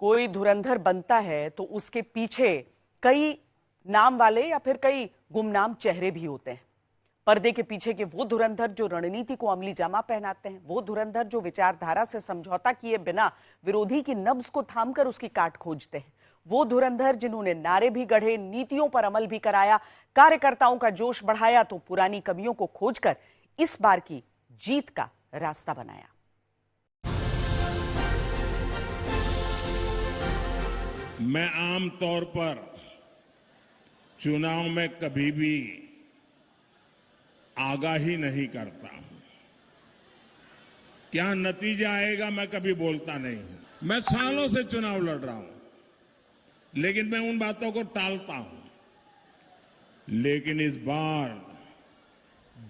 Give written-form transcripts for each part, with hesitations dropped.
कोई धुरंधर बनता है तो उसके पीछे कई नाम वाले या फिर कई गुमनाम चेहरे भी होते हैं। पर्दे के पीछे के वो धुरंधर जो रणनीति को अमली जामा पहनाते हैं, वो धुरंधर जो विचारधारा से समझौता किए बिना विरोधी की नब्ज को थामकर उसकी काट खोजते हैं, वो धुरंधर जिन्होंने नारे भी गढ़े, नीतियों पर अमल भी कराया, कार्यकर्ताओं का जोश बढ़ाया तो पुरानी कमियों को खोजकर इस बार की जीत का रास्ता बनाया। मैं आमतौर पर चुनाव में कभी भी आगाही नहीं करता हूं। क्या नतीजा आएगा मैं कभी बोलता नहीं हूं। मैं सालों से चुनाव लड़ रहा हूं, लेकिन मैं उन बातों को टालता हूं। लेकिन इस बार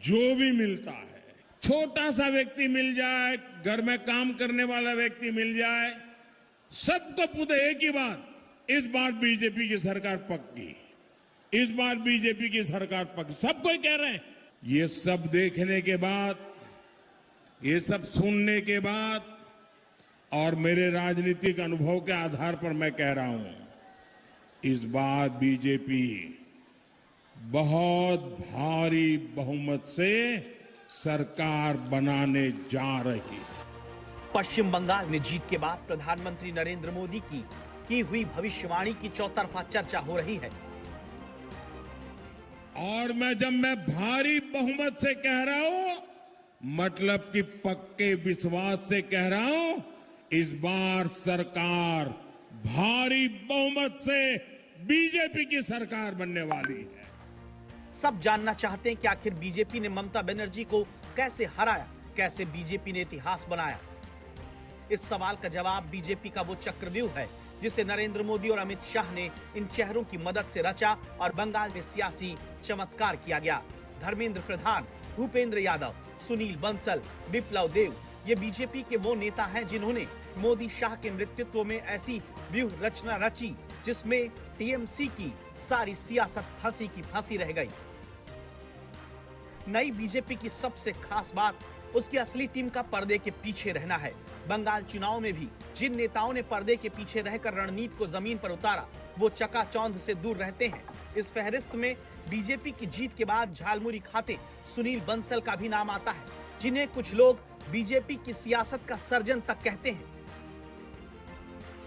जो भी मिलता है, छोटा सा व्यक्ति मिल जाए, घर में काम करने वाला व्यक्ति मिल जाए, सबको पूछे एक ही बात, इस बार बीजेपी की सरकार पक्की, इस बार बीजेपी की सरकार पक्की, सब कोई कह रहे हैं। ये सब देखने के बाद, ये सब सुनने के बाद और मेरे राजनीतिक अनुभव के आधार पर मैं कह रहा हूं, इस बार बीजेपी बहुत भारी बहुमत से सरकार बनाने जा रही है। पश्चिम बंगाल में जीत के बाद प्रधानमंत्री नरेंद्र मोदी की हुई भविष्यवाणी की चौतरफा चर्चा हो रही है। और जब मैं भारी बहुमत से कह रहा हूं, मतलब कि पक्के विश्वास से कह रहा हूं, इस बार सरकार भारी बहुमत से बीजेपी की सरकार बनने वाली है। सब जानना चाहते हैं कि आखिर बीजेपी ने ममता बनर्जी को कैसे हराया, कैसे बीजेपी ने इतिहास बनाया। इस सवाल का जवाब बीजेपी का वो चक्रव्यूह है जिसे नरेंद्र मोदी और अमित शाह ने इन चेहरों की मदद से रचा और बंगाल में सियासी चमत्कार किया गया। धर्मेंद्र प्रधान, भूपेंद्र यादव, सुनील बंसल, विप्लव देव, ये बीजेपी के वो नेता हैं जिन्होंने मोदी शाह के नेतृत्व में ऐसी व्यूह रचना रची जिसमें टीएमसी की सारी सियासत फंसी की फंसी रह गई। नई बीजेपी की सबसे खास बात उसकी असली टीम का पर्दे के पीछे रहना है। बंगाल चुनाव में भी जिन नेताओं ने पर्दे के पीछे रहकर रणनीति को जमीन पर उतारा, वो चकाचौंध से दूर रहते हैं। इस फहरिस्त में बीजेपी की जीत के बाद झालमुरी खाते सुनील बंसल का भी नाम आता है, जिन्हें कुछ लोग बीजेपी की सियासत का सर्जन तक कहते हैं।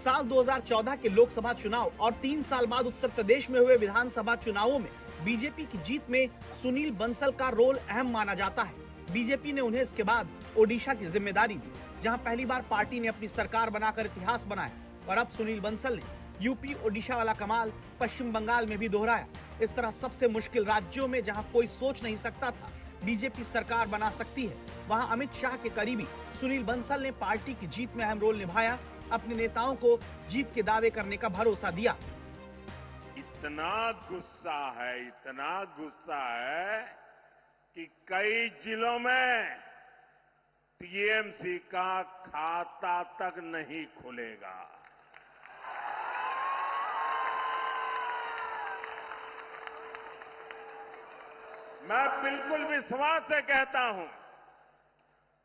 साल 2014 के लोकसभा चुनाव और 3 साल बाद उत्तर प्रदेश में हुए विधानसभा चुनावों में बीजेपी की जीत में सुनील बंसल का रोल अहम माना जाता है। बीजेपी ने उन्हें इसके बाद ओडिशा की जिम्मेदारी दी, जहां पहली बार पार्टी ने अपनी सरकार बनाकर इतिहास बनाया। और अब सुनील बंसल ने यूपी ओडिशा वाला कमाल पश्चिम बंगाल में भी दोहराया। इस तरह सबसे मुश्किल राज्यों में जहां कोई सोच नहीं सकता था बीजेपी सरकार बना सकती है, वहां अमित शाह के करीबी सुनील बंसल ने पार्टी की जीत में अहम रोल निभाया, अपने नेताओं को जीत के दावे करने का भरोसा दिया। इतना गुस्सा है कि कई जिलों में टीएमसी का खाता तक नहीं खुलेगा। मैं बिल्कुल विश्वास से कहता हूं,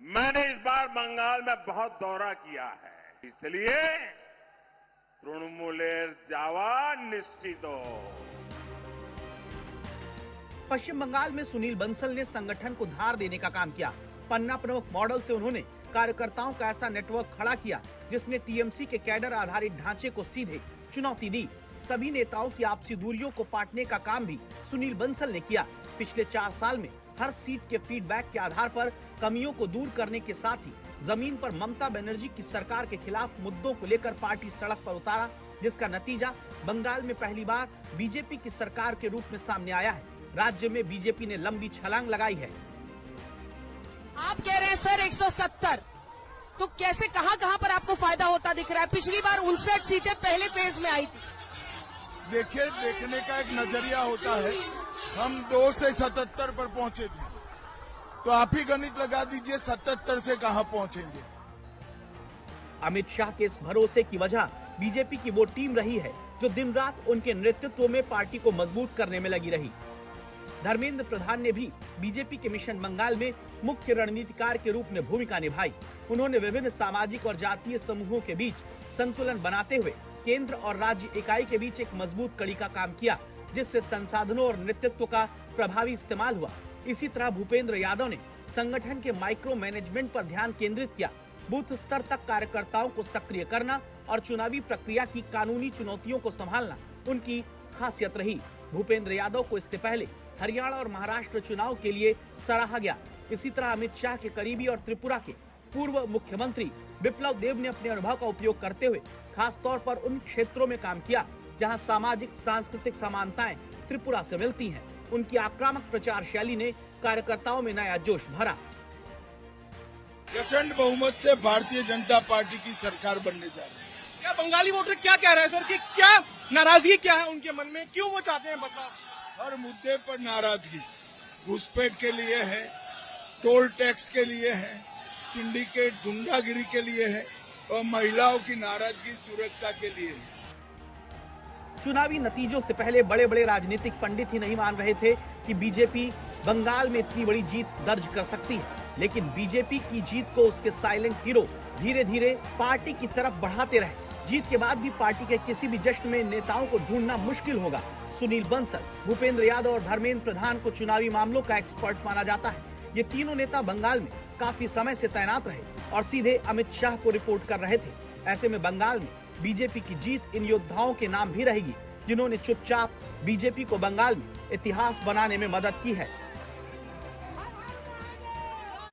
मैंने इस बार बंगाल में बहुत दौरा किया है, इसलिए तृणमूलेर जावा निश्चितो। पश्चिम बंगाल में सुनील बंसल ने संगठन को धार देने का काम किया। पन्ना प्रमुख मॉडल से उन्होंने कार्यकर्ताओं का ऐसा नेटवर्क खड़ा किया जिसने टीएमसी के कैडर आधारित ढांचे को सीधे चुनौती दी। सभी नेताओं की आपसी दूरियों को पाटने का काम भी सुनील बंसल ने किया। पिछले 4 साल में हर सीट के फीडबैक के आधार पर कमियों को दूर करने के साथ ही जमीन पर ममता बनर्जी की सरकार के खिलाफ मुद्दों को लेकर पार्टी सड़क पर उतारा, जिसका नतीजा बंगाल में पहली बार बीजेपी की सरकार के रूप में सामने आया है। राज्य में बीजेपी ने लंबी छलांग लगाई है। आप कह रहे हैं सर 170, तो कैसे कहां पर आपको फायदा होता दिख रहा है? पिछली बार 59 सीटें पहले फेज में आई थी। देखिए, देखने का एक नजरिया होता है। हम 2 से 77 पर पहुंचे थे, तो आप ही गणित लगा दीजिए 77 से कहां पहुंचेंगे। अमित शाह के इस भरोसे की वजह बीजेपी की वो टीम रही है जो दिन रात उनके नेतृत्व में पार्टी को मजबूत करने में लगी रही। धर्मेंद्र प्रधान ने भी बीजेपी के मिशन बंगाल में मुख्य रणनीतिकार के रूप में भूमिका निभाई। उन्होंने विभिन्न सामाजिक और जातीय समूहों के बीच संतुलन बनाते हुए केंद्र और राज्य इकाई के बीच एक मजबूत कड़ी का काम किया, जिससे संसाधनों और नेतृत्व का प्रभावी इस्तेमाल हुआ। इसी तरह भूपेंद्र यादव ने संगठन के माइक्रो मैनेजमेंट पर ध्यान केंद्रित किया। बूथ स्तर तक कार्यकर्ताओं को सक्रिय करना और चुनावी प्रक्रिया की कानूनी चुनौतियों को संभालना उनकी खासियत रही। भूपेंद्र यादव को इससे पहले हरियाणा और महाराष्ट्र चुनाव के लिए सराहा गया। इसी तरह अमित शाह के करीबी और त्रिपुरा के पूर्व मुख्यमंत्री विप्लव देव ने अपने अनुभव का उपयोग करते हुए खास तौर पर उन क्षेत्रों में काम किया जहां सामाजिक सांस्कृतिक समानताएं त्रिपुरा से मिलती हैं। उनकी आक्रामक प्रचार शैली ने कार्यकर्ताओं में नया जोश भरा। प्रचंड बहुमत से भारतीय जनता पार्टी की सरकार बनने जा रही है। क्या बंगाली वोटर क्या कह रहे हैं सर कि क्या नाराजगी क्या है उनके मन में, क्यों वो चाहते हैं बदलाव? हर मुद्दे पर नाराजगी, घुसपैठ के लिए है, टोल टैक्स के लिए है, सिंडिकेट गुंडागिरी के लिए है और महिलाओं की नाराजगी सुरक्षा के लिए है। चुनावी नतीजों से पहले बड़े बड़े राजनीतिक पंडित ही नहीं मान रहे थे कि बीजेपी बंगाल में इतनी बड़ी जीत दर्ज कर सकती है, लेकिन बीजेपी की जीत को उसके साइलेंट हीरो धीरे धीरे पार्टी की तरफ बढ़ाते रहे। जीत के बाद भी पार्टी के किसी भी जश्न में नेताओं को ढूंढना मुश्किल होगा। सुनील बंसल, भूपेंद्र यादव और धर्मेंद्र प्रधान को चुनावी मामलों का एक्सपर्ट माना जाता है। ये तीनों नेता बंगाल में काफी समय से तैनात रहे और सीधे अमित शाह को रिपोर्ट कर रहे थे। ऐसे में बंगाल में बीजेपी की जीत इन योद्धाओं के नाम भी रहेगी, जिन्होंने चुपचाप बीजेपी को बंगाल में इतिहास बनाने में मदद की है।